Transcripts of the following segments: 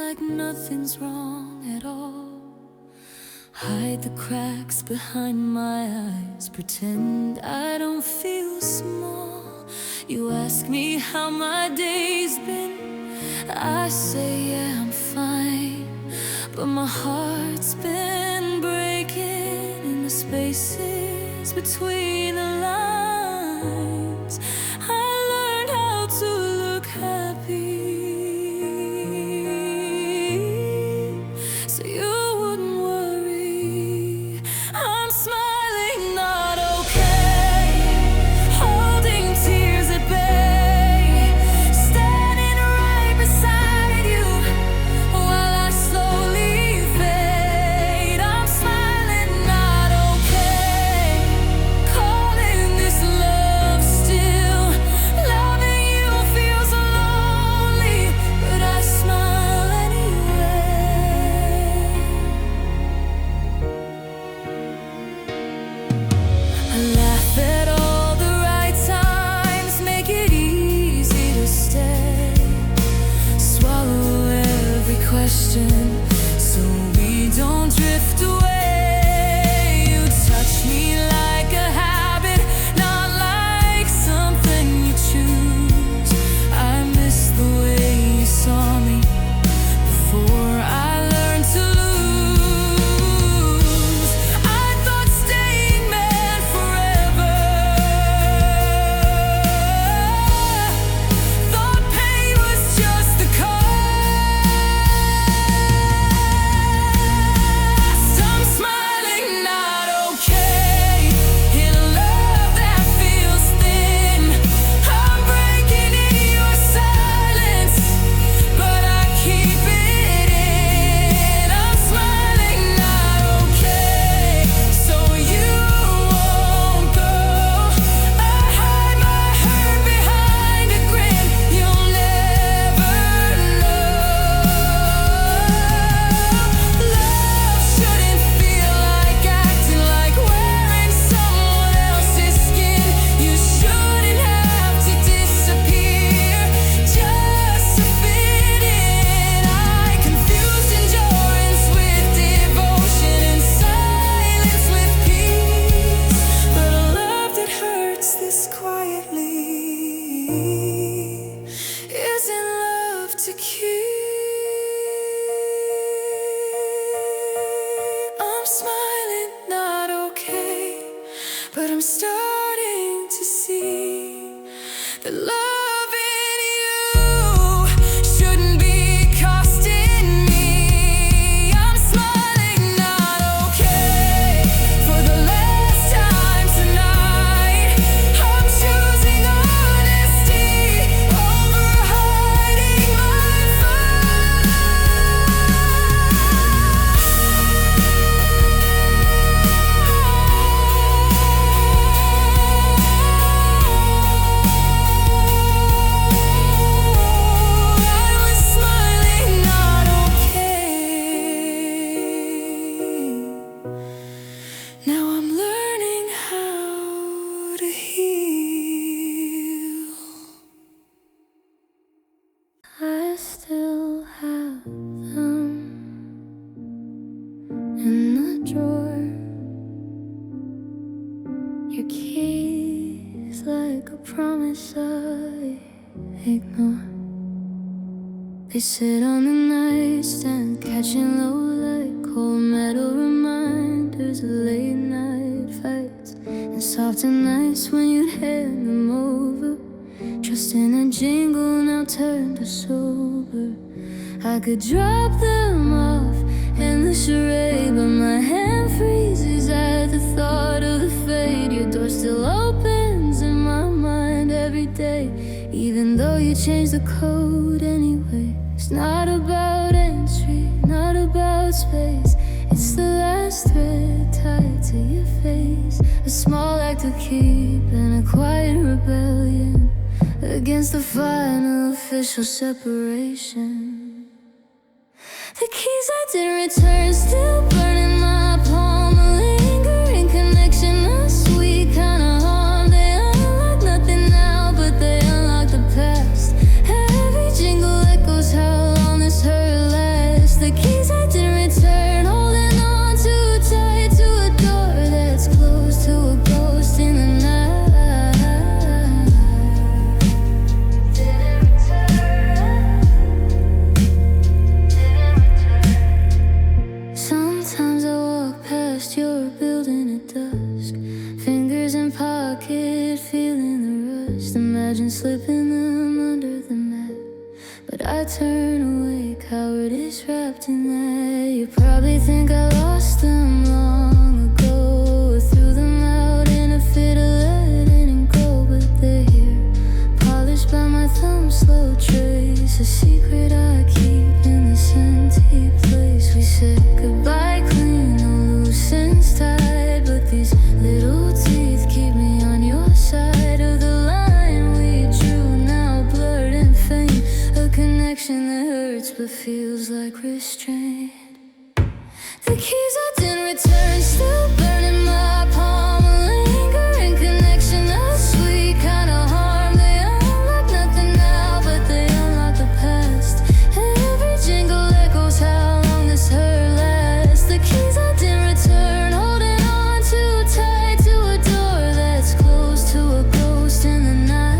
like nothing's wrong at all. Hide the cracks behind my eyes, pretend I don't feel small. You ask me how my day's been, I say yeah, I'm fine. But my heart's been breaking in the spaces between the lines. I learned how to look happy, so you wouldn't worry. I'm smiling, not okay, holding tears at bay, standing right beside you while I slowly fade. I'm smiling, not okay, calling this love still. Loving you feels lonely, but I smile anyway. I laugh at all the right times, make it easy to stay. Swallow every question so we don't drift away. You touch me like a habit, not like something you choose. I miss the way you saw me before I learned to lose. I thought staying meant forever, thought pain was just the cost. I'm smiling, not okay, in a love that feels thin. I'm breaking in your silence, but I keep it in. I'm smiling, not okay, so you won't go. I hide my hurt behind a grin, you'll never know. Love shouldn't feel like acting, like wearing someone else's skin. You shouldn't have to disappear just to fit in. I confused endurance with devotion and silence with peace. But a love that hurts this quietly isn't love to keep. I'm smiling, not okay, but I'm starting to see that love in you shouldn't be costing me. I'm smiling, not okay, for the last time tonight. I'm choosing honesty over hiding my I was smiling, not okay. Now I'm learning how to heal. I still have them in the drawer. Your keys like a promise I ignore. They sit on the nightstand, catching low like cold metal reminders of late night fights and softer nights when you'd hand them over. Just in a jingle now turned to sober. I could drop them off in the charade, but my hand freezes at the thought of the fate. Your door still opens in my mind every day, even though you changed the code anyway. It's not about entry, not about space. It's the last thread tied to your face. A small act to keep and a quiet rebellion against the final official separation. The keys I didn't return still burning my palm, a lingering connection, a sweet kind of harm. They unlock nothing now, but they unlock the past. Every jingle echoes how long this hurt lasts. but I turn away. Cowardice wrapped in that. You probably think I lost them long ago, or threw them out in a fit of letting go, but they're here, polished by my thumb, slow trace, a secret I keep in this empty place. We said goodbye clean, no loose ends tied, but these little teeth keep me on your side of the line we drew, now blurred and faint, a connection that hurts but feels like restraint. The keys I didn't return, still burning my palm, a lingering connection, a sweet kind of harm. They unlock nothing now, but they unlock the past, and every jingle echoes how long this hurt lasts. The keys I didn't return, holding on too tight to a door that's closed to a ghost in the night.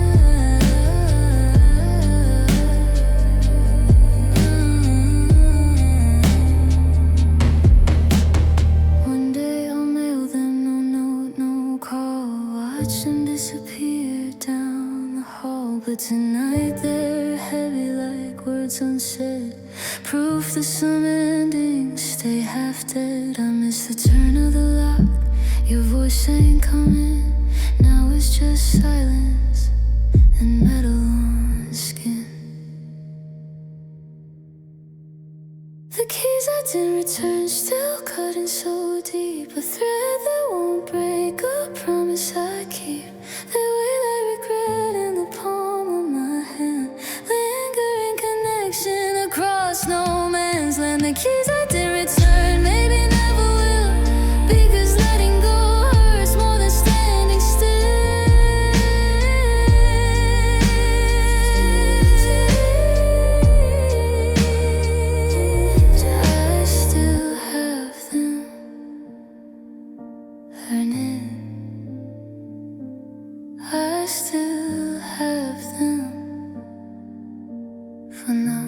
One day I'll mail them, no note, no call, watch them disappear down the hall. But tonight they're heavy like words unsaid, proof that some endings stay half dead. I miss the turn of the lock, your voice ain't coming, now it's just silence and metal on skin. The keys I didn't return, still cutting so deep, a thread that won't break, a promise I keep. They weigh like regret in the palm of my hand, lingering connection across no man's land. The keys I didn't return, maybe never will, because letting go hurts more than standing still. I still have them burning, I still have them for now.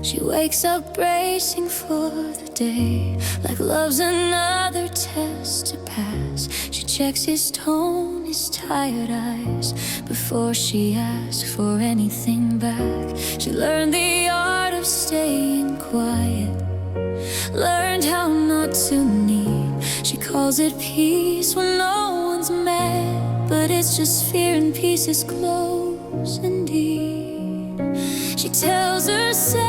She wakes up bracing for the day, like love's another test to pass. She checks his tone, his tired eyes, before she asks for anything back. She learned the art of staying quiet, learned how not to need. She calls it peace when no one's mad, but it's just fear and peace is close indeed. She tells herself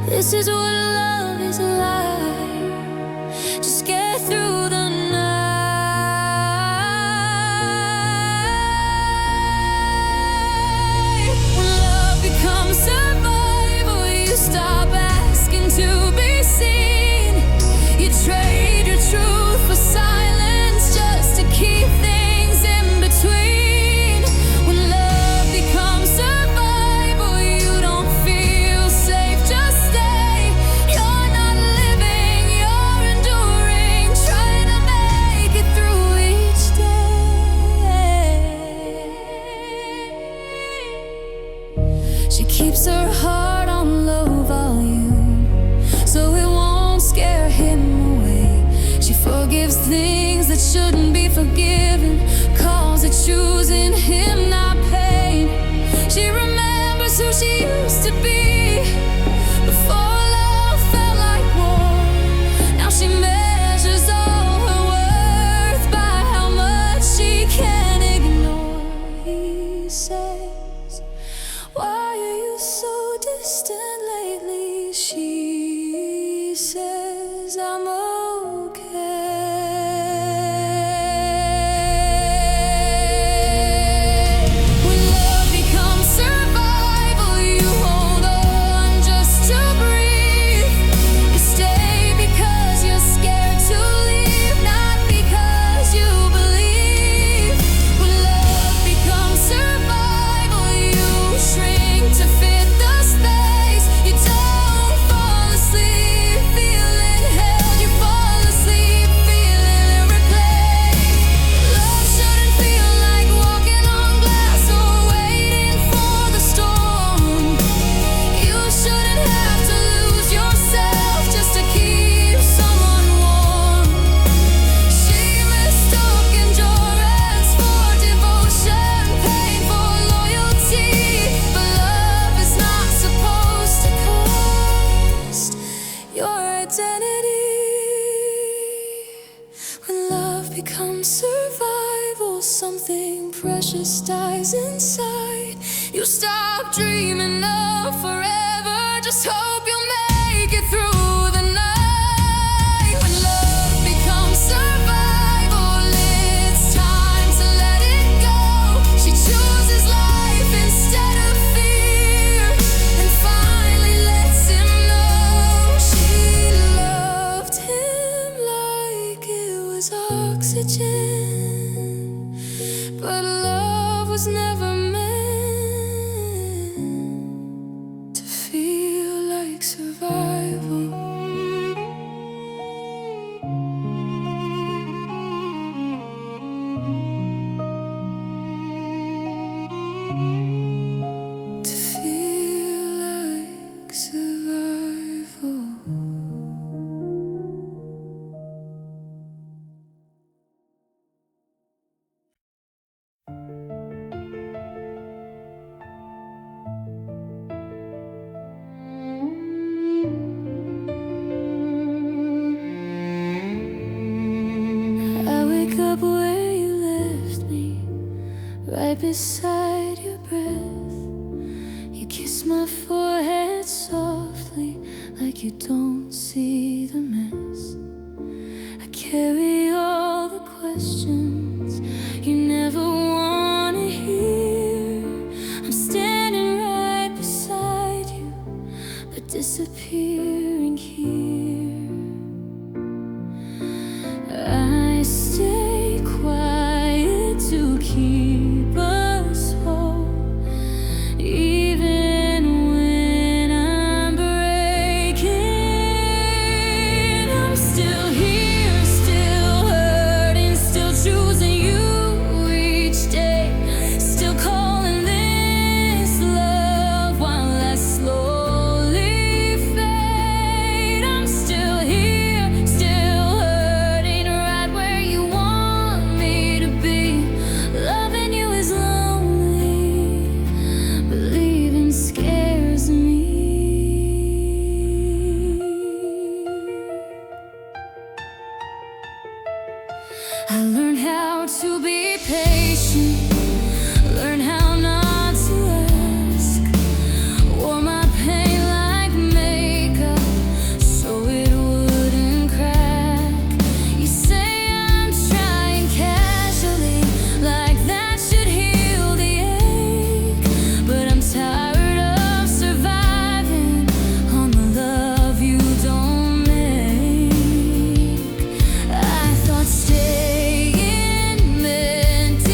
this is what love is like, just get through the night. When love becomes survival, you stop asking to be seen. You trade your truth for silence just to keep things in between. When love becomes survival, you don't feel safe, just stay. You're not living, you're enduring, trying to make it through each day. She keeps her heart on low volume, so it won't scare him away. She forgives things that shouldn't be forgiven, calls it choosing him, not pain. She remembers who she used to be before love felt like war. Now she measures all her worth by how much she can ignore. He says, why are you so distant lately? She says, I'm okay. becomes survival, something precious dies inside. You stop dreaming of forever, just hope you'll make it through the night. When love becomes survival, it's time to let it go. She chooses life instead of fear, and finally lets him know she loved him like it was oxygen. But love was never meant to feel like survival. To feel like survival. I wake up where you left me, right beside your breath. You kiss my forehead softly, like you don't see the mess. I carry all the questions you never want to hear. I'm standing right beside you, but disappearing here. I stay quiet to keep us whole, even when I'm breaking. I'm still here, still hurting, still choosing you each day, still calling this love while I slowly fade. I'm still here, still hurting, right where you want me to be. Loving you is lonely, but leaving scares me. I learned how to be patient, learn how not to ask. Wore my pain like makeup so it wouldn't crack. You say I'm trying casually, like that should heal the ache. But I'm tired of surviving on the love you don't make. I thought staying meant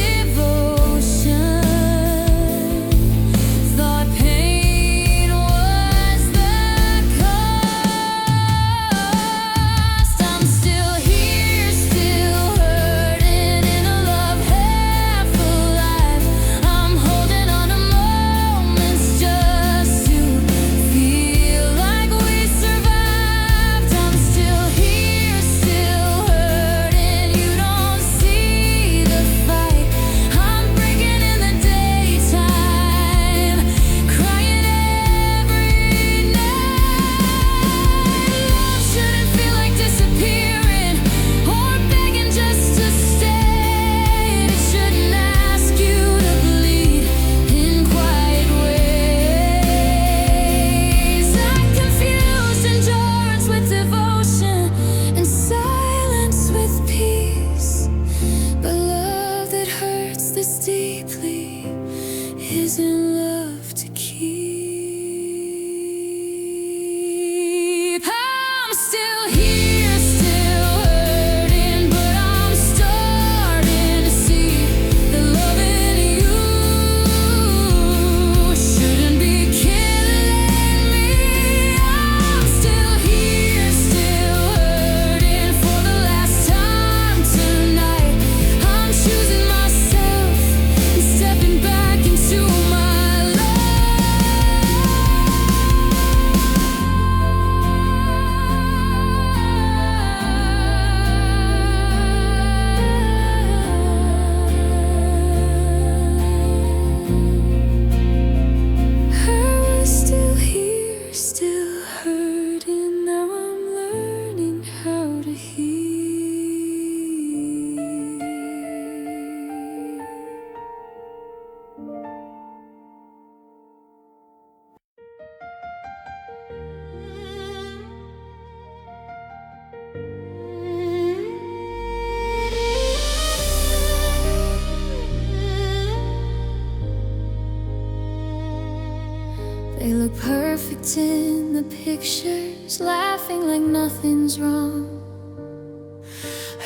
perfect in the pictures, laughing like nothing's wrong.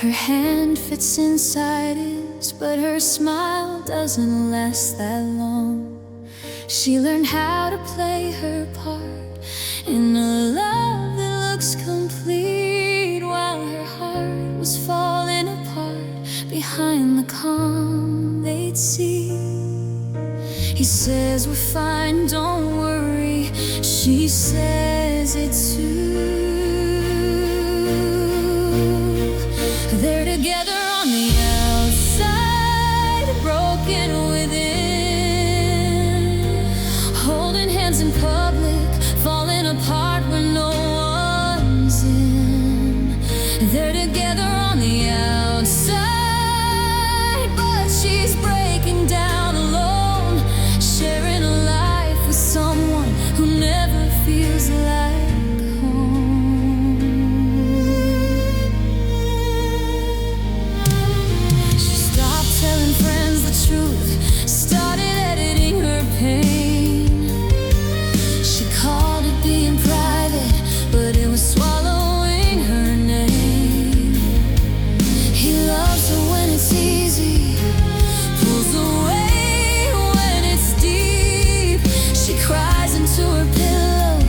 Her hand fits inside his, but her smile doesn't last that long. She learned how to play her part in a love that looks complete, while her heart was falling apart behind the calm they'd see. He says we're fine, don't worry. She says it too. They're together on the outside, broken within, holding hands in public, falling apart when no one's in. They're together on the outside, but she's breaking down alone, sharing a life with someone who never feels like home. She stopped telling friends the truth, started editing her pain. She called it being private, but it was swallowing her name. He loves her when it's easy, pulls away when it's deep. She cries into her pillow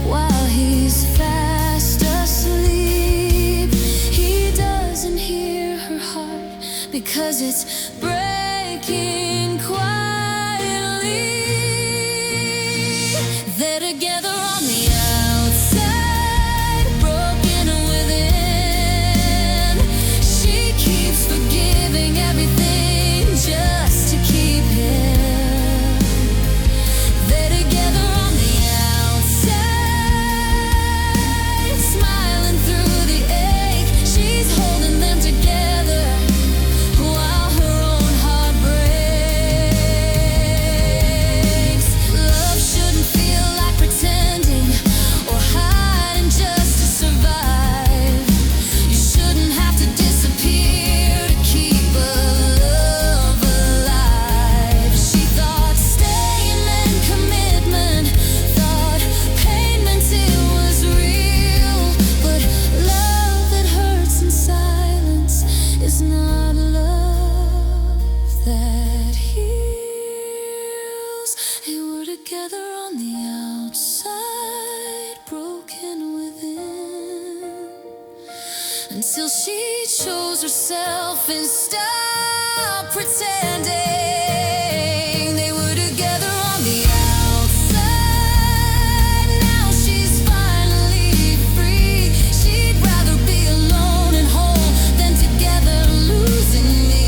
while he's fast asleep. He doesn't hear her heart because it's breaking quietly. They're together on the outside, broken within. She keeps forgiving everything just to keep him. They're together on the outside, smiling through the ache. She's holding them together while her own heart breaks. Love shouldn't feel like pretending or hiding just to survive. You shouldn't have to disappear to keep a love alive. She thought staying meant commitment, thought pain meant it was real. But love that hurts in silence is not love that heals. They were together on the outside, broken within, until she chose herself and stopped pretending. They were together on the outside. Now she's finally free. She'd rather be alone and whole than together losing me.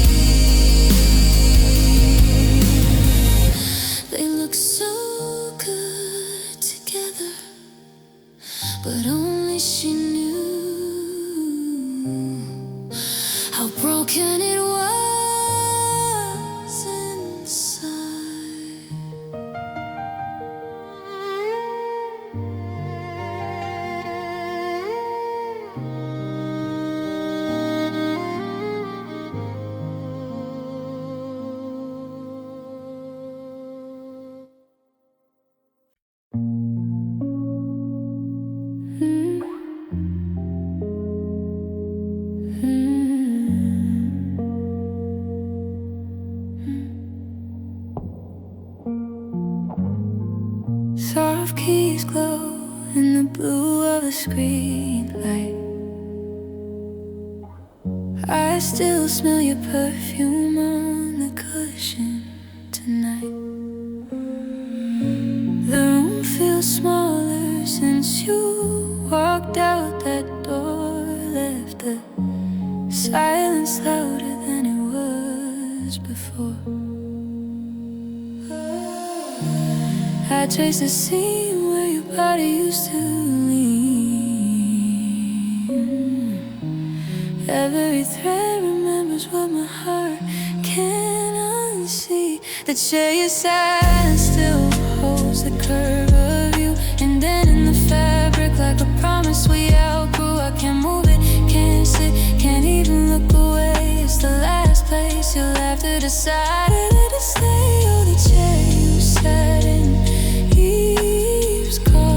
They look so good together, but only she knew how broken it was inside. Soft keys glow in the blue of the screen light. I still smell your perfume on the cushion tonight. The room feels smaller since you walked out that door. Left the silence louder than it was before. I trace the scene where your body used to lean. Every thread remembers what my heart can't unsee. The chair you sat in still holds the curve of you. And then in the fabric, like a promise we outgrew. I can't move it, can't sit, can't even look away. It's the last place you'll have to decide whether to stay. Or the chair you sat in keeps calling.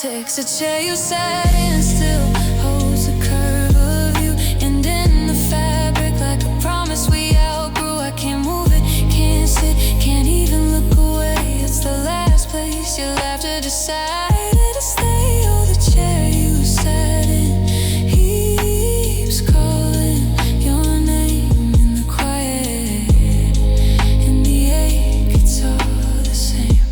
takes a chair you sat in, still holds the curve of you. And in the fabric, like a promise we outgrew. I can't move it, can't sit, can't even look away. It's the last place you'll have to decide to stay. Oh, the chair you sat in keeps calling your name in the quiet, and the ache, it's all the same.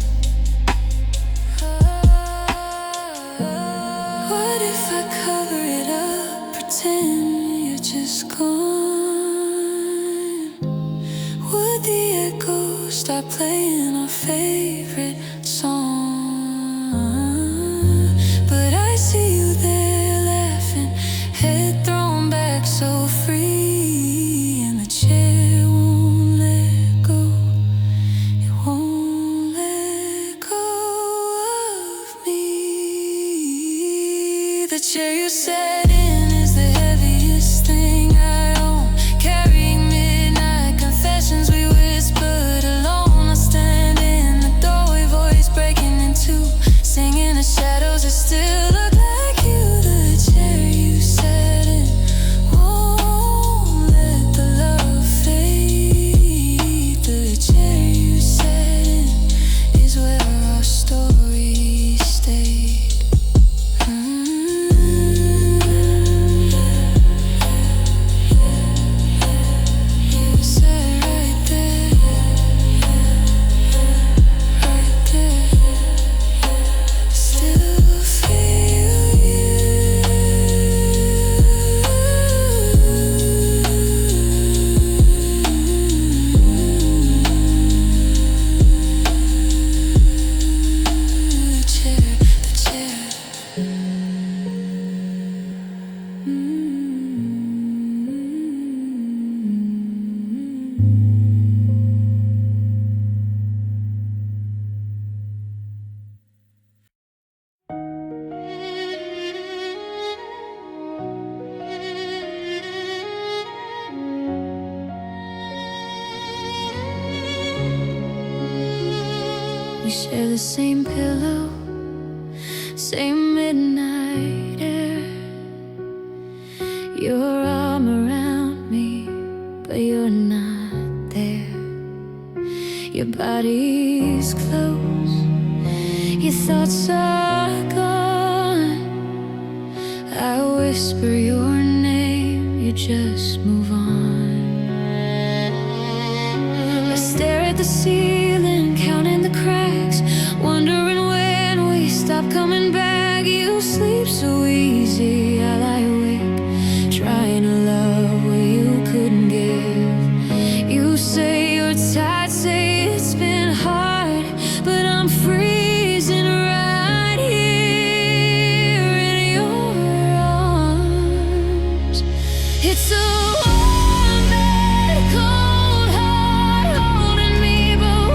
What if I cover it up, pretend you're just gone? Would the echo stop playing our favorite song? But I see you there laughing, head thrown back so free, and the chair won't let go. It won't let go of me. The chair you sat in is the heaviest thing I own, carrying midnight confessions we whispered alone. I stand in the doorway, voice breaking in two, singing the shadows that still look like you. The chair you sat in won't let the love fade. The chair you sat in is where our story stayed. You sat right there, still feel you. The chair, the chair. We share the same pillow, same midnight air. Your arm around me, but you're not there. Your body's close, your thoughts are gone. I whisper your name, you just move on. I stare at the ceiling, counting the cracks, wondering when we stop coming back. You sleep so easy, I lie awake, trying to love what you couldn't give. You say you're tired, say it's been hard, but I'm freezing right here in your arms. It's a warm bed, cold heart holding me, but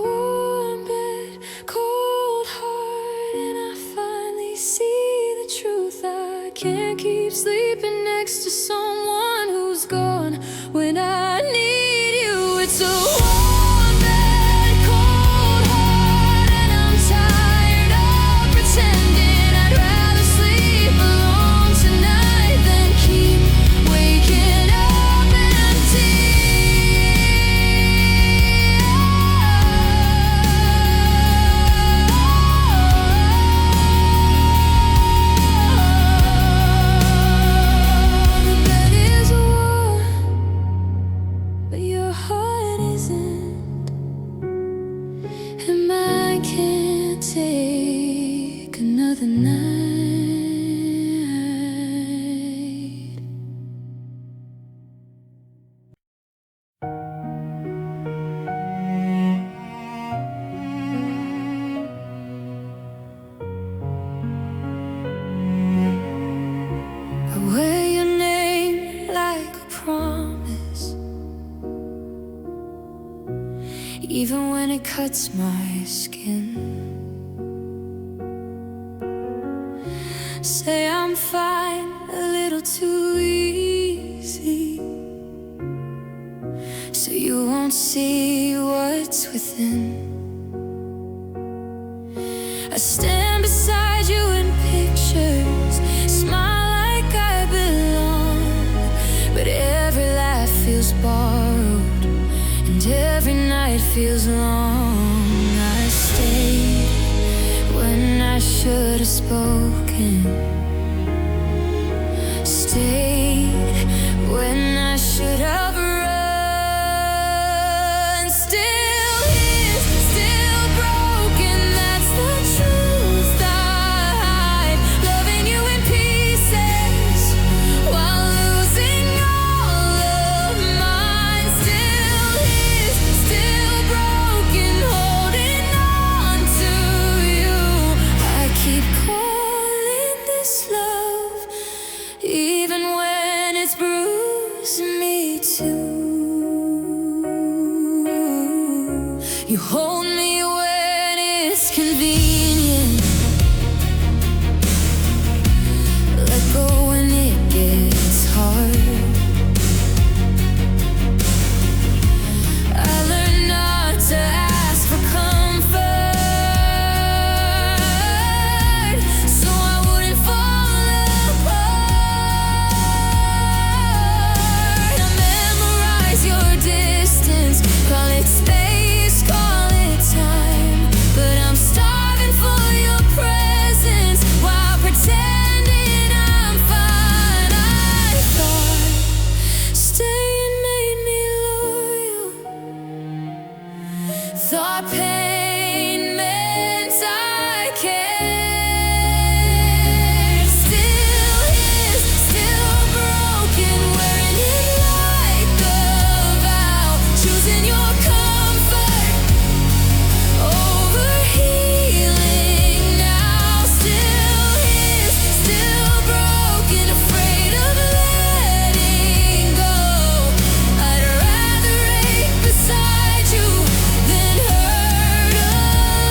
warm bed, cold heart, and I finally see the truth. I can't keep sleeping next to someone who's gone when I need you. It's a warm bed, cold heart, and I'm tired of pretending. I'd rather sleep alone tonight than keep waking up empty. The bed is warm, but your heart isn't, and mine can't take another night. I wear your name like a promise, even when it cuts my skin. Say I'm fine a little too easy, so you won't see what's within. I stand beside you in pictures, smile like I belong, but every laugh feels borrowed, and every night feels long. I stayed when I should have spoken, stayed when I should have run. Still is, still broken, that's the truth I hide. Loving you in pieces while losing all of mine. Still is, still broken, holding on to you. I keep calling this love, even when it's bruising me too. You hold me when it's convenient, let go when it gets hard. I learned not to ask for comfort, so I wouldn't fall apart. I memorize your distance, call it space, call it time, but I'm starving for your presence while pretending I'm fine. I thought staying made me loyal, thought pain meant I cared. Still is, still broken, wearing it like a vow, choosing your comfort over healing now. Still is, still broken, afraid of letting go. I'd rather ache beside you than hurt alone.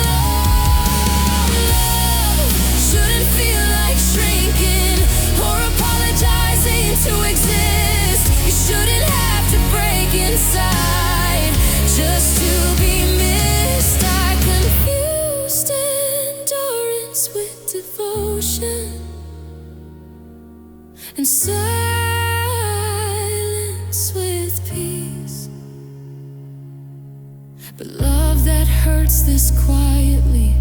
Love shouldn't feel like shrinking or apologizing to exist. You shouldn't have to break inside just to be missed. I confused endurance with devotion and silence with peace. But love that hurts this quietly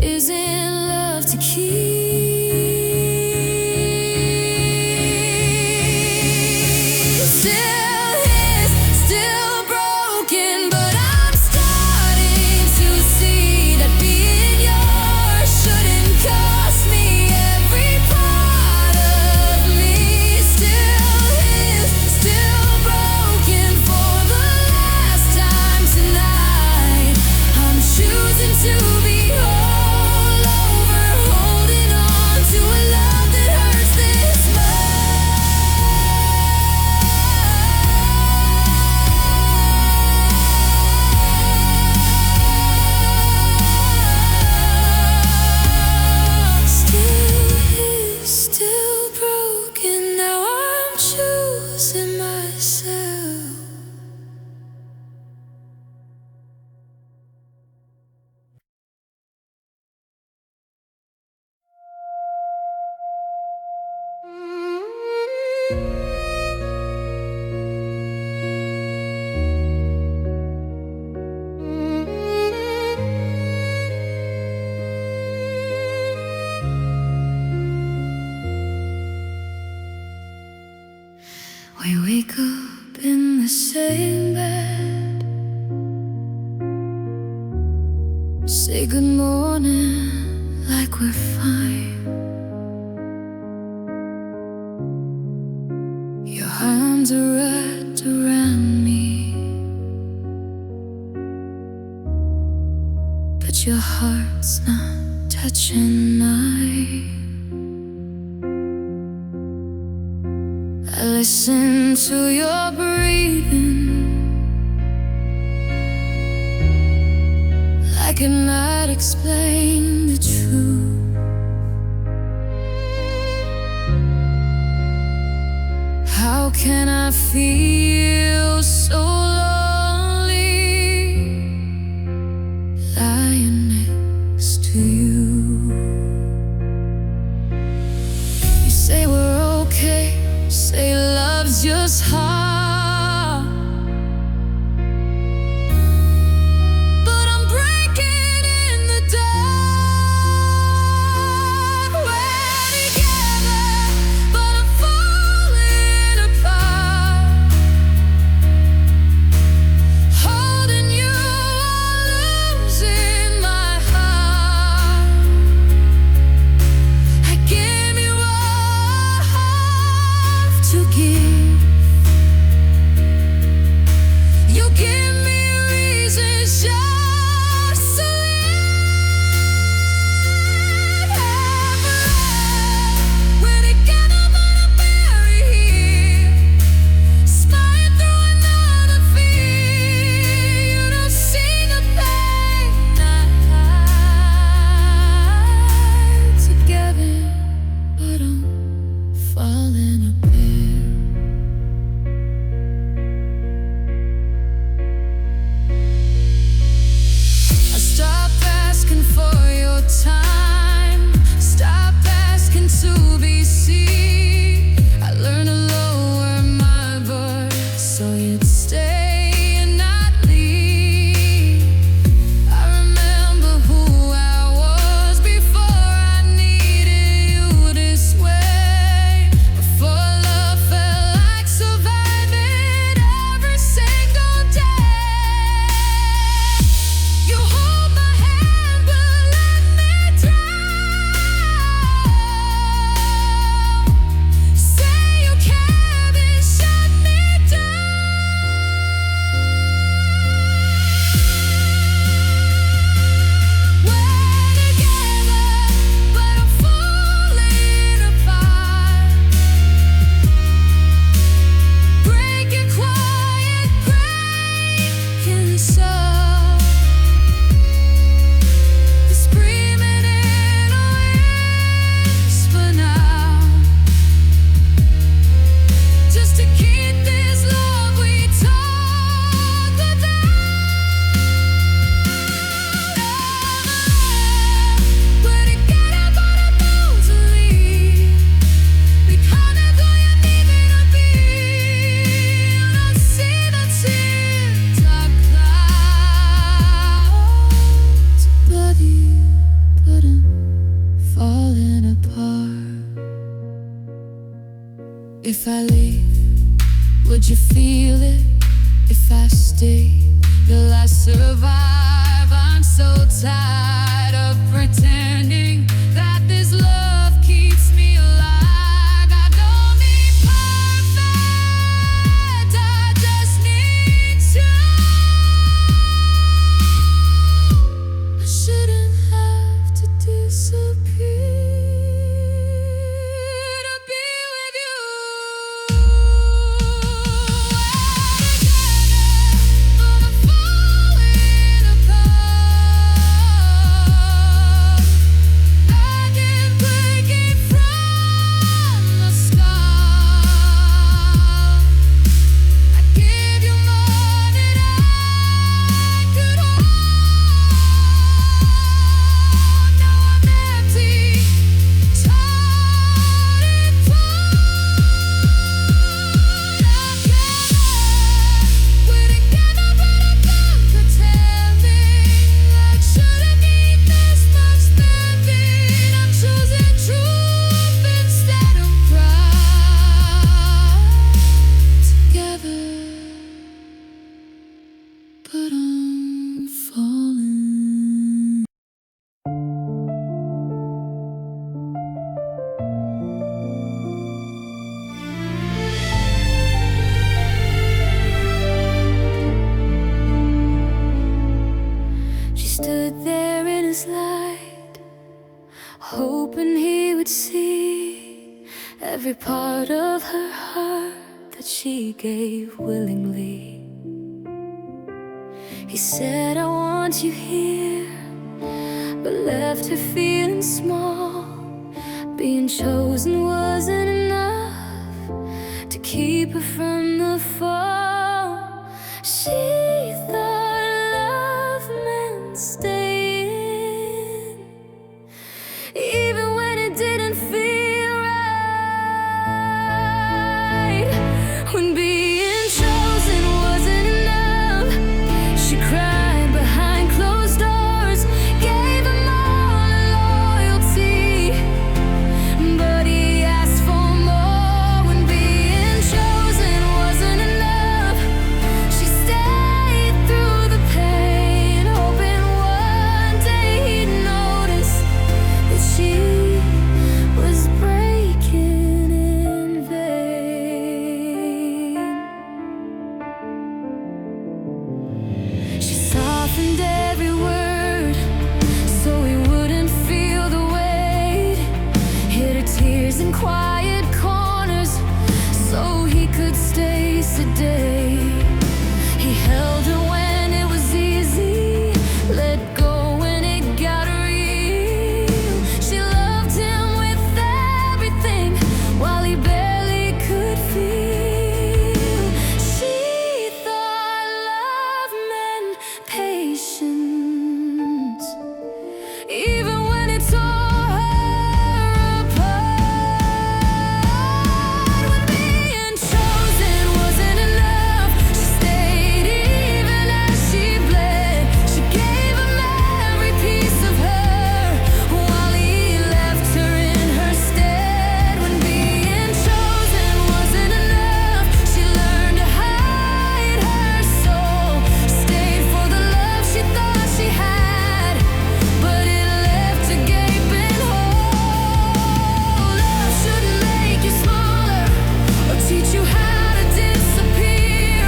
isn't love to keep. Still is, still broken, but I'm starting to see that being yours shouldn't cost me every part of me. Still is, still broken for the last time tonight. I'm choosing to be whole over holding wake up in the same bed, say good morning like we're fine. Your arms are wrapped around me, but your heart's not touching mine. I listen to your breathing, like it might explain the truth. How can I feel so lonely lying next to you? You say we're okay, say love's just hard, but I'm breaking in the dark. We're together, but I'm falling apart. Holding you, I'm losing my heart. I gave you all to give. You give me reasons just to live. We're together, but I'm buried here, smiling through another fear. You don't see the pain I hide. Together, but I'm falling apart. I stop asking for your time, stop asking to be seen. I learned to lower my voice so you'd stay and not leave. I remember who I was before I needed you this way. Before love felt like surviving every single day. You hold my hand but let me drown. Say you care but shut me down. We're together, but I'm falling apart. Breaking quiet, breaking soft. It's screaming in a whisper now, just to keep this love we talked about. We're together, but I'm bound to leave. Become everything you need me to be. You don't see the tears I clouds, but I'm falling apart. If I leave, would you feel it? If I stay, will I survive? I'm so tired of pretending that this love keeps me alive. I don't need perfect, I just need you. I shouldn't have to disappear to be with you. We're together, but I'm falling apart. stood there in his light, hoping he would see every part of her heart that she gave willingly. He said, I want you here, but left her feeling small. Being chosen wasn't enough to keep her from the fall. She thought love meant staying, even when it didn't feel right. When being chosen wasn't enough, she cried behind closed doors, gave him all her loyalty, but he asked for more. When being chosen wasn't enough, she stayed through the pain, hoping one day he'd notice that she was breaking in vain. She softened every word so he wouldn't feel the weight, hid her tears in quiet corners so he could stay sedate. He held her when it was easy, let go when it got real. She loved him with everything while he barely could feel. She thought love meant patience, even when it tore her apart. When being chosen wasn't enough, she stayed even as she bled. She gave him every piece of her while he left her in her stead. When being chosen wasn't enough, she learned to hide her soul. Stayed for the love she thought she had, but it left a gaping hole. Love shouldn't make you smaller or teach you how to disappear.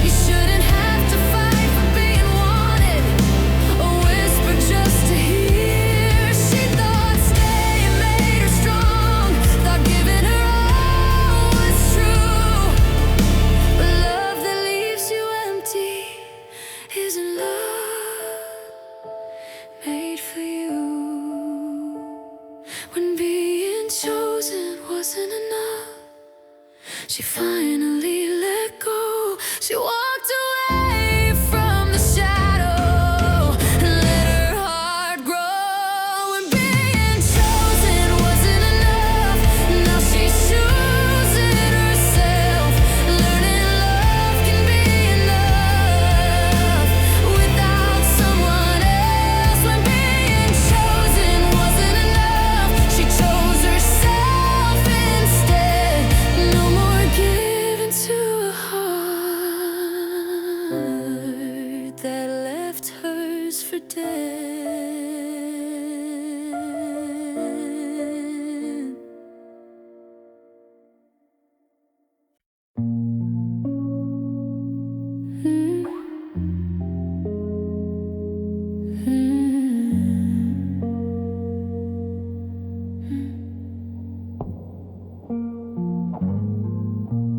You shouldn't have to fight for being wanted or whisper just to hear. She thought staying made her strong, thought giving her all was true. But love that leaves you empty isn't love made for you. When being chosen wasn't enough, she finally let go. She walked away from the shadow and let her heart grow. When being chosen wasn't enough, now she's choosing herself, learning love can be enough without someone else. When being chosen wasn't enough, she chose herself instead. No more giving to a heart that left hers for dead.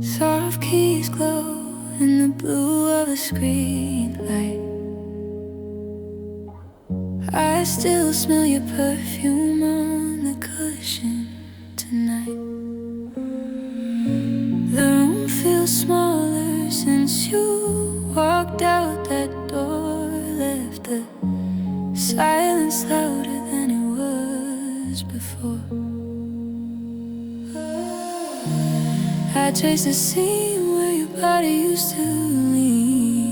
Soft keys glow in the blue of the screen light. I still smell your perfume on the cushion tonight. The room feels smaller since you walked out that door. Left the silence louder than it was before. I trace the seam where your body used to lean.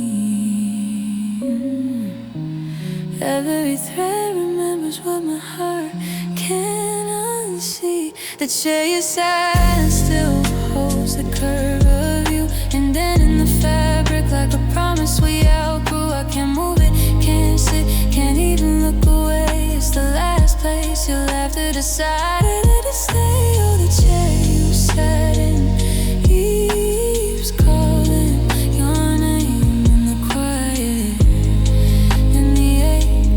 Every thread remembers what my heart can't unsee. The chair you sat in still holds the curve of you. And then in the fabric, like a promise we outgrew. I can't move it, can't sit, can't even look away. It's the last place you'll have to decide whether to stay. Oh, the chair you sat in keeps calling your name in the quiet, in the ache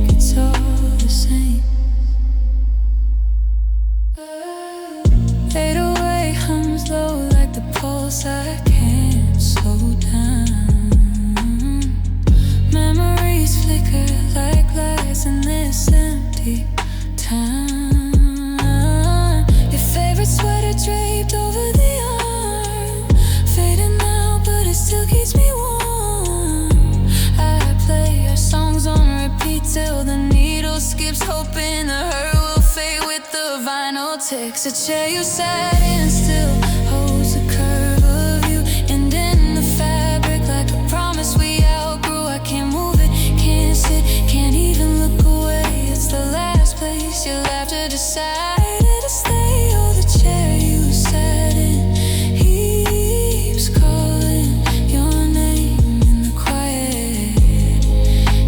keeps hoping the hurt will fade with the vinyl ticks. A chair you sat in still holds the curve of you, and in the fabric like a promise we outgrew. I can't move it, can't sit, can't even look away. It's the last place you'll have to decide to stay. Oh, the chair you sat in keeps calling your name in the quiet,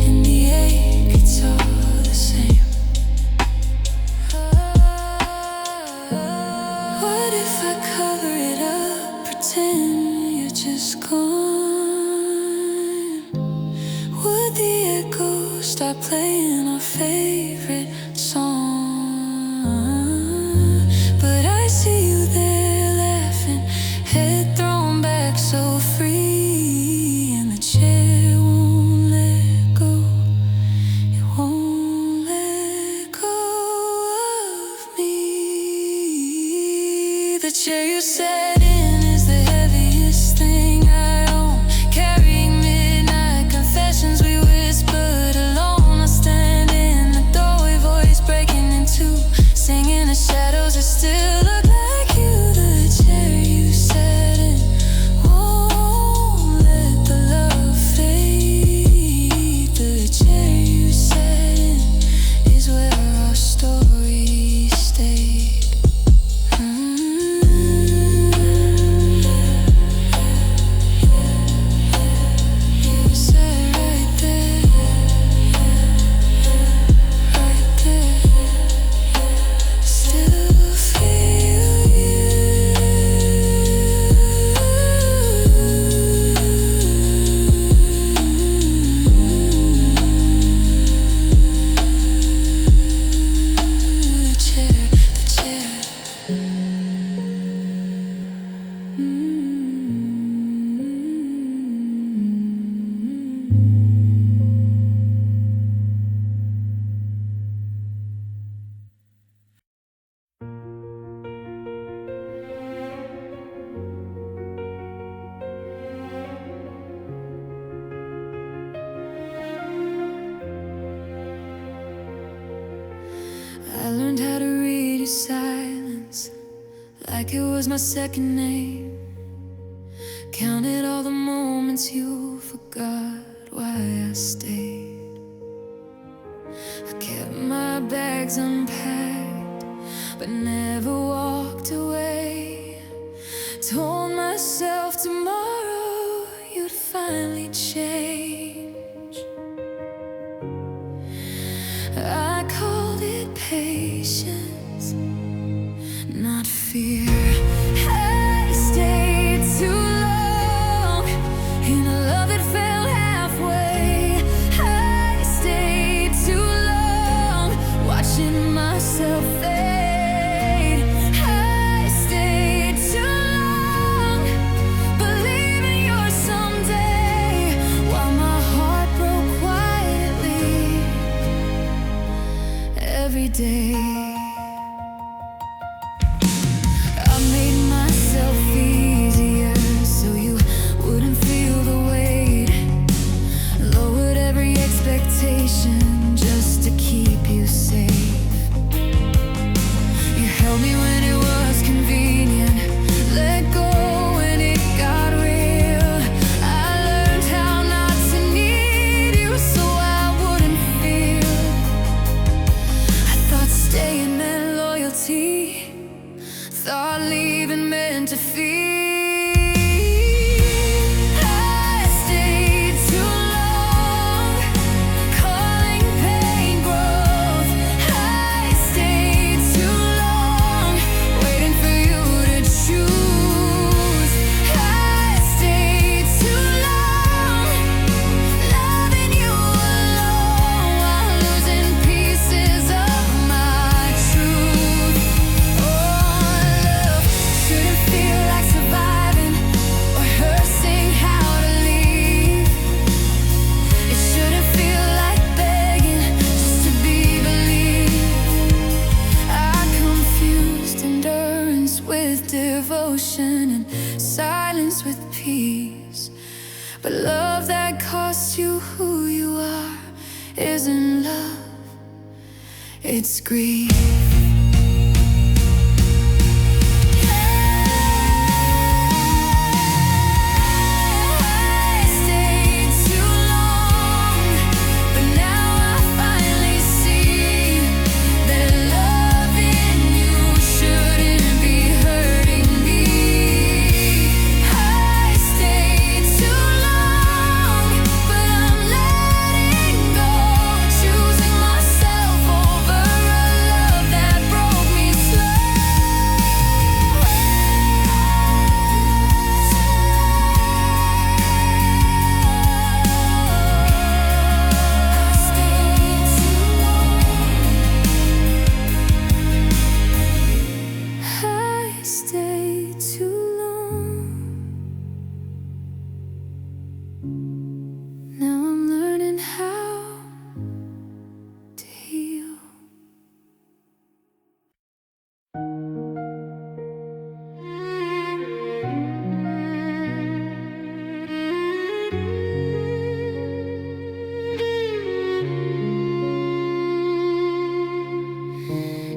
in the ache, it's all the same. What if I cover it up, pretend you're just gone? Would the echo stop playing our favorite song? But I see you there laughing, head thrown back so free, and the chair won't let go. It won't let go of me. The chair you sat in is the heaviest thing I own, carrying midnight confessions we whispered alone. I stand in the doorway, voice breaking in two, singing the shadows that still look like you. The chair you sat in won't let the love fade. The chair you sat in is where our story stayed. You sat right there, right there. Still feel the chair, the chair. I learned how to read your silence like it was my second name. Counted all the moments you forgot why I stayed. I kept my bags unpacked but never walked away. Told myself tomorrow you'd finally change. I called it patience, not fear. I stayed too long in a love that fell halfway. I stayed too long watching myself fade. I stayed too long believing you're someday, while my heart broke quietly every day. I made myself easier so you wouldn't feel the weight. Lowered every expectation just to keep you safe. You held me when it was convenient, let go when it got real. I learned how not to need you so I wouldn't feel. I thought staying meant loyalty, thought leaving meant defeat. I stayed too long, calling pain growth. I stayed too long, waiting for you to choose. I stayed too long, loving you alone while losing pieces of my truth. Oh, love shouldn't feel like surviving or rehearsing how to leave. It shouldn't feel like begging just to be believed. I confused endurance with devotion and silence with peace. But love that costs you who you are isn't love. It's grief.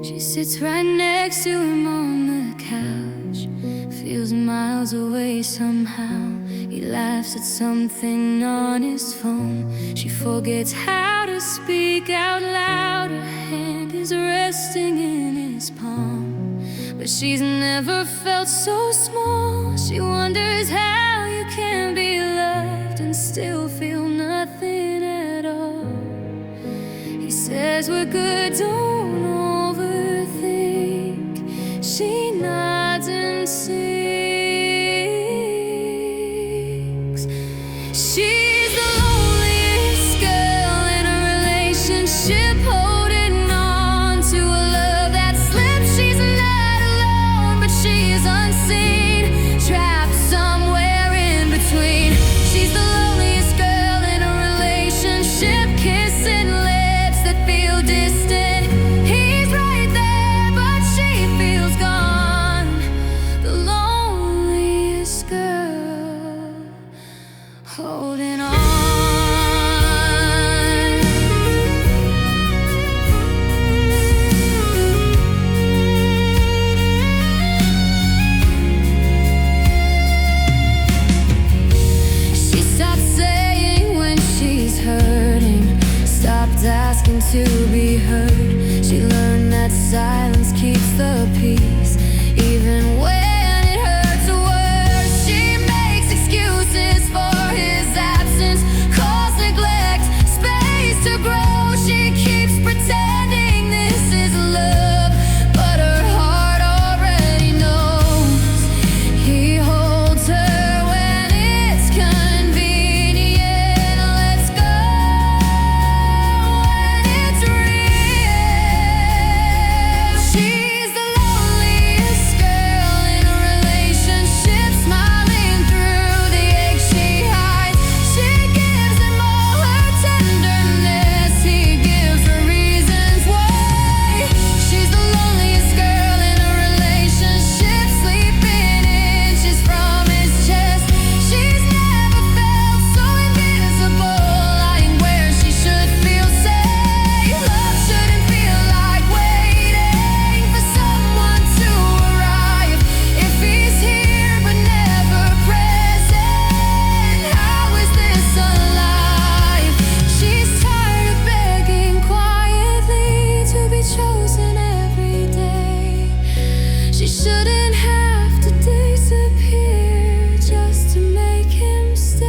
She sits right next to him on the couch, feels miles away somehow. He laughs at something on his phone. She forgets how to speak out loud. Her hand is resting in his palm, but she's never felt so small. She wonders how you can be loved and still feel nothing at all. He says we're good, don't overthink. She nods and sings. She's the loneliest girl in a relationship, holding on to a love that slips. She's not alone, but she is unseen, trapped somewhere in between. She's the loneliest girl in a relationship, kissing lips that feel distant. He's right there, but she feels gone. The loneliest girl holding on. She stopped saying when she's hurting, stopped asking to be heard. She learned that silence keeps the peace, even when it hurts worse. She makes excuses for his absence, calls neglect space to grow. She keeps pretending this is love, but her heart already knows. He holds her when it's convenient, lets go when it's real. She's the loneliest girl in a relationship, smiling through the ache she hides. She gives him all her tenderness, he gives her reasons why. She's the loneliest girl in a relationship, sleeping inches from his chest. She's never felt so invisible, lying where she should feel safe. Love shouldn't feel like waiting for someone to arrive. If he's here but never present, how is this alive? She's tired of begging quietly to be chosen every day. She shouldn't have to disappear just to make him stay.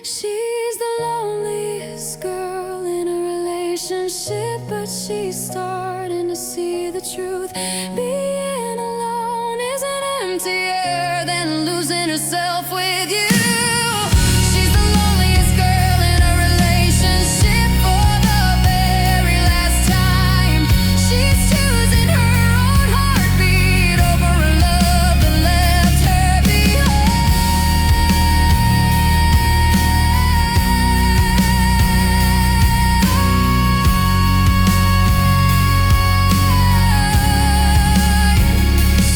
She's the loneliest girl in a relationship, but she's starting to see the truth. Being alone isn't emptier than losing herself with you. She's the loneliest girl in a relationship for the very last time. She's choosing her own heartbeat over a love that left her behind.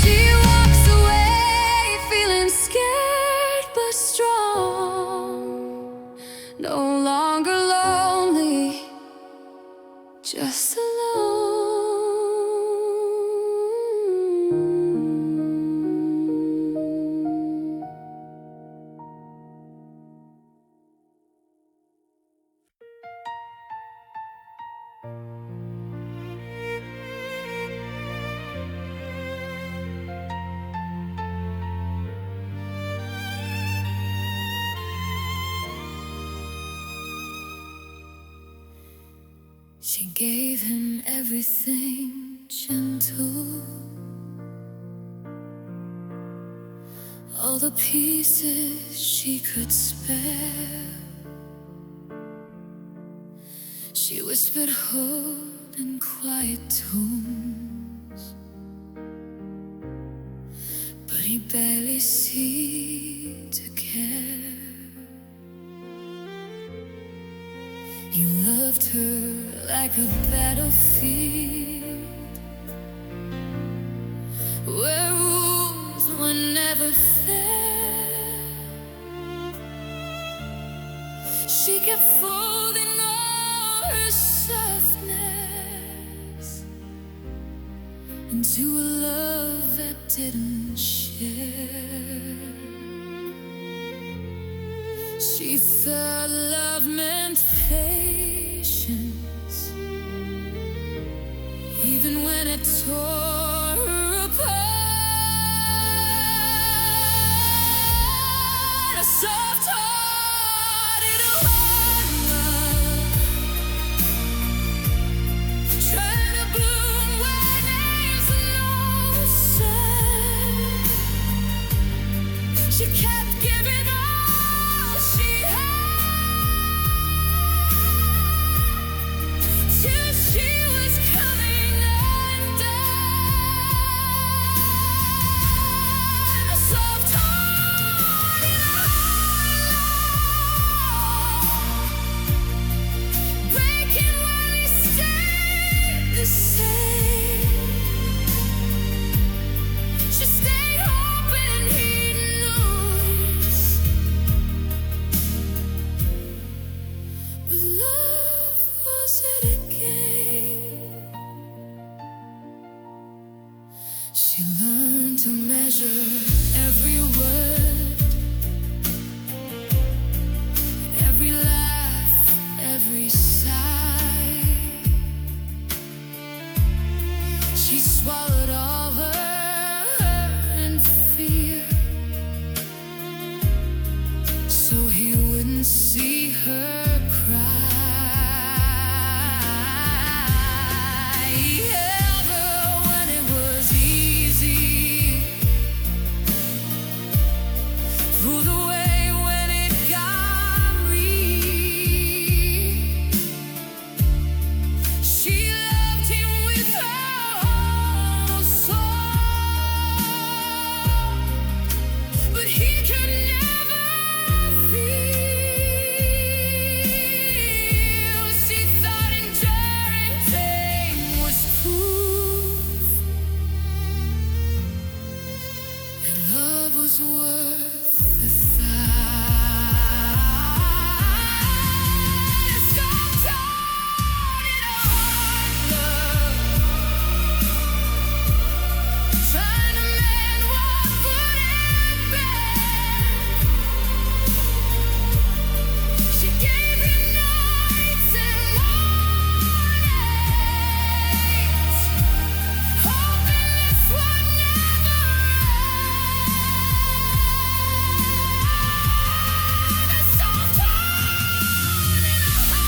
She walks away feeling scared but strong, no longer lonely just alone. She gave him everything gentle, all the pieces she could spare. She whispered hope in quiet tones, but he barely seemed to care. He loved her like a battlefield where rules were never fair. She kept folding all her softness into a love that didn't share. She thought love meant patience, even when it tore her apart. A soft-hearted love, trying to bloom where there's no sun. She kept giving all she had till she was coming undone. A soft-hearted love, breaking when we stayed the same. She stayed hoping he'd notice, but love was it again. She learned to measure every word, every laugh, every sigh. She swallowed all her hurt and fear, so he wouldn't see her cry. He held her when it was easy, through the way when it got real. She loved him with her whole soul, but he could never feel. She thought enduring pain was proof that love was worth the fight. A soft-hearted love, trying to mend what wouldn't bend. She gave him nights and mornings, hoping this would never end. A soft-hearted love,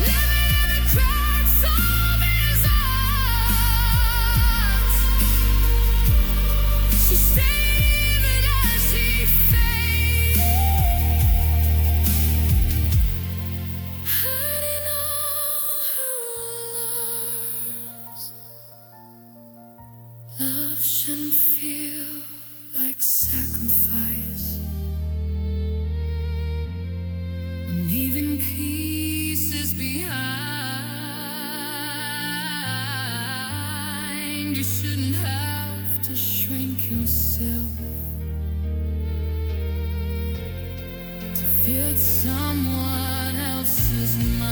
living in the cracks of his arms. She stayed even as he faded, hiding all her alarms. Love shouldn't feel like sacrifice, leaving pieces behind. You shouldn't have to shrink yourself to fit someone else is mine.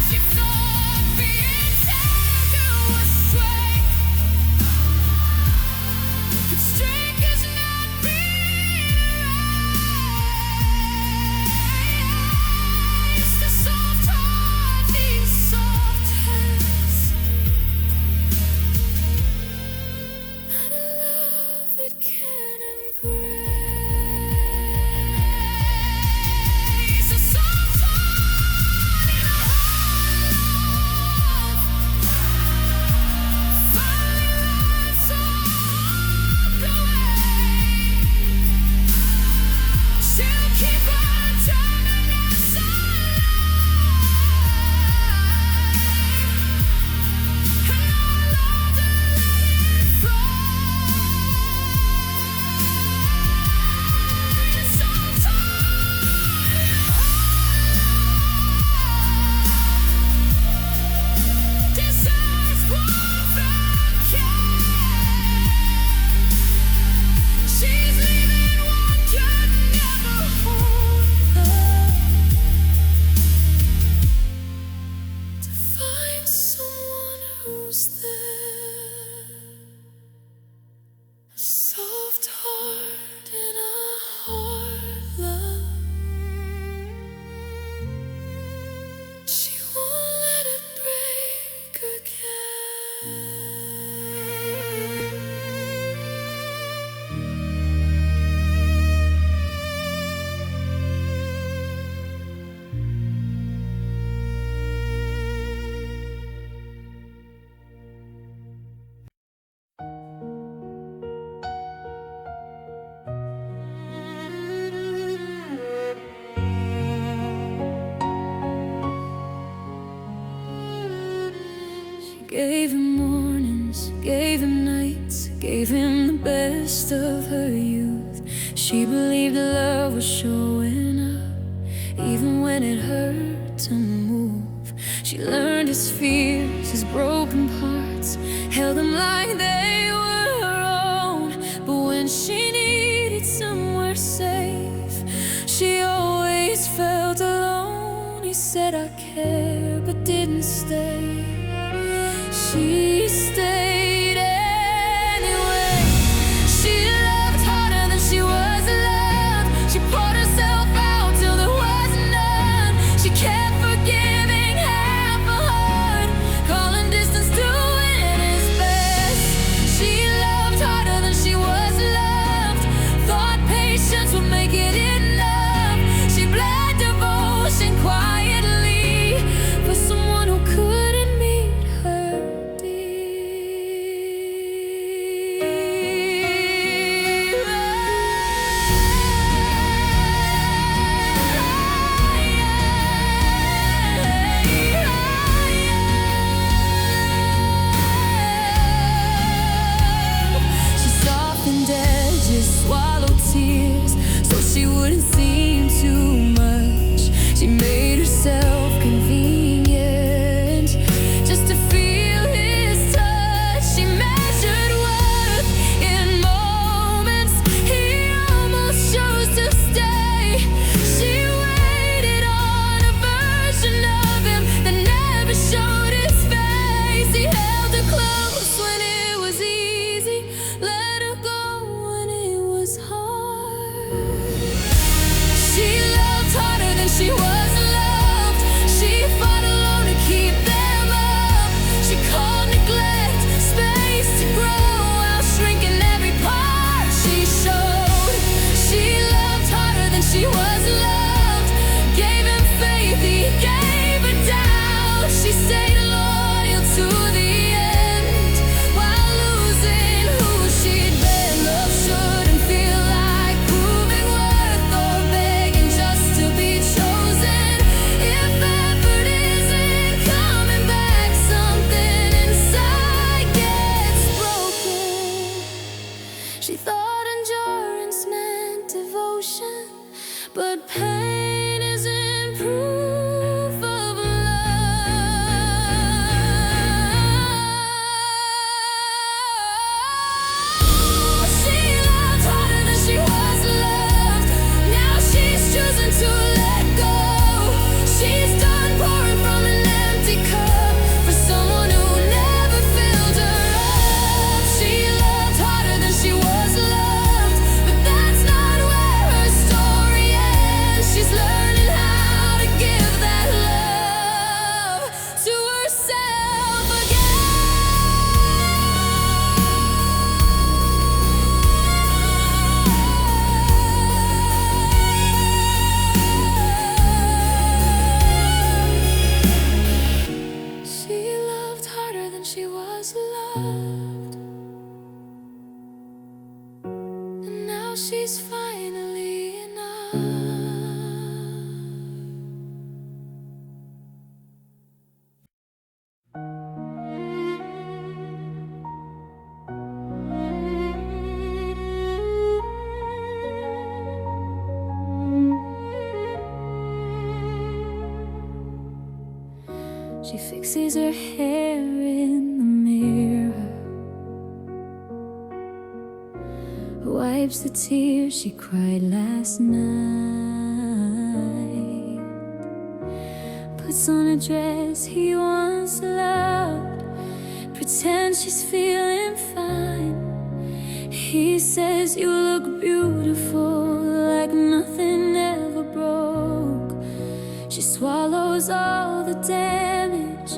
She thought being taken was strength, but strength is not being raised. The soft heart needs soft hands, not a love that can embrace. A soft heart in a hard love finally learns to walk away. She'll keep on tenderness alive, and I love to let it fly. A soft heart in a hard deserves warmth and care. She's leaving what could never hold her, to find someone who's there. A soft heart in a hard love. She won't let it break again. She gave him mornings, gave him nights, gave him the best of her youth. She believed love was showing up, even when it hurt to move. She learned his fears, his broken parts, held them like they were her own. But when she needed somewhere safe, she always felt alone. He said, I care, but didn't stay. She stayed anyway. She loved harder than she was loved. She poured herself out till there was none. She kept forgiving half a heart, calling distance doing his best. She loved harder than she was loved, thought patience would make it enough. She bled devotion quietly for someone who couldn't meet her She softened edges, swallowed tears, so she wouldn't seem too much. She made herself convenient just to feel his touch. She measured worth in moments he almost chose to stay. She waited on a version of him that never showed his face. He held her close when it was easy, let her go when it was hard. She loved harder than she was loved. She fought alone to keep them up. She called neglect space to grow while shrinking every part she showed. She loved harder than she was loved, gave him faith, he gave her doubt. She stayed loyal to the end while losing who she'd been. Love shouldn't feel like proving worth or begging just to be chosen. If effort isn't coming back, something inside gets broken. She thought endurance meant devotion, but pain isn't proof of love. She loved harder than she was loved. Now she now she's finally enough. She fixes her hair in the mirror, wipes the tears she cried last night, puts on a dress he once loved, pretends she's feeling fine. He says you look beautiful, like nothing ever broke. She swallows all the damage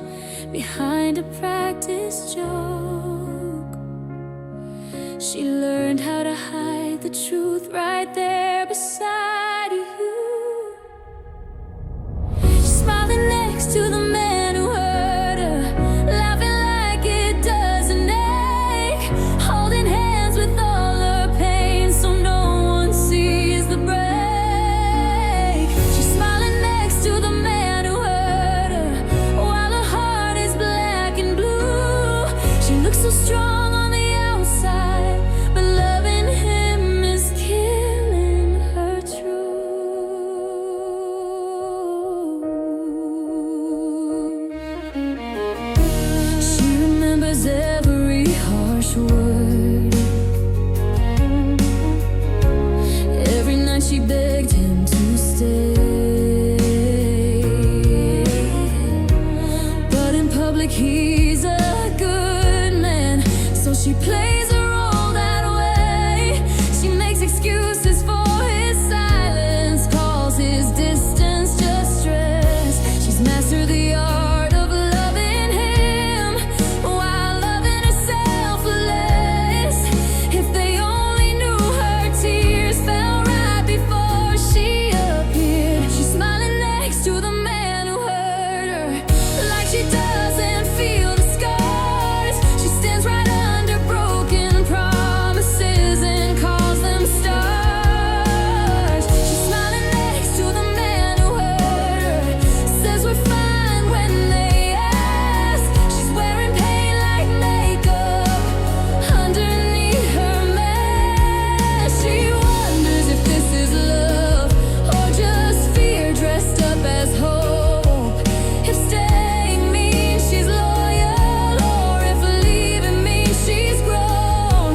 behind a practice joke. She learned how to hide the truth right there beside you. She's smiling next to the man who hurt her, laughing like it doesn't ache, holding hands with all her pain so no one sees the break. She's smiling next to the man who hurt her, while her heart is black and blue. She looks so strong on the outside, but loving him is killing her true. She remembers every harsh word, every night she begged him to stay, but in public he's a good man, so she plays a role that way. She makes excuses for his silence, calls his distance just stress. She's mastered the art of loving him while loving herself less. If they only knew her tears fell right before she appeared. She's smiling next to the man who hurt her, like she doesn't feel the scars. She stands right under broken promises and calls them stars. She's smiling next to the man who hurt her, says we're fine when they ask. She's wearing pain like makeup underneath her mask. She wonders if this is love or just fear dressed up as hope. If staying means she's loyal, or if leaving means she's grown.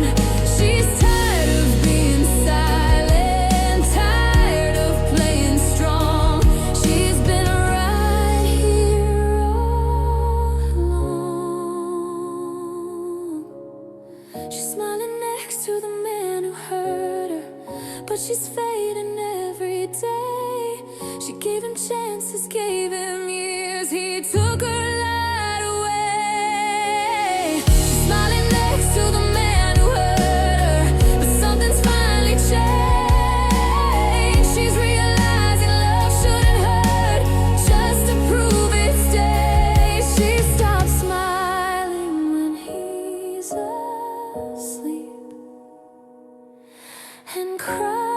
She's tired of being silent, tired of playing strong. She's been right here all along. She's smiling next to the man who hurt her, but she's fading every day. She gave him chances, gave him years, he took her light away. She's smiling next to the man who hurt her, but something's finally changed. She's realizing love shouldn't hurt just to prove it stays. She stops smiling when he's asleep and cries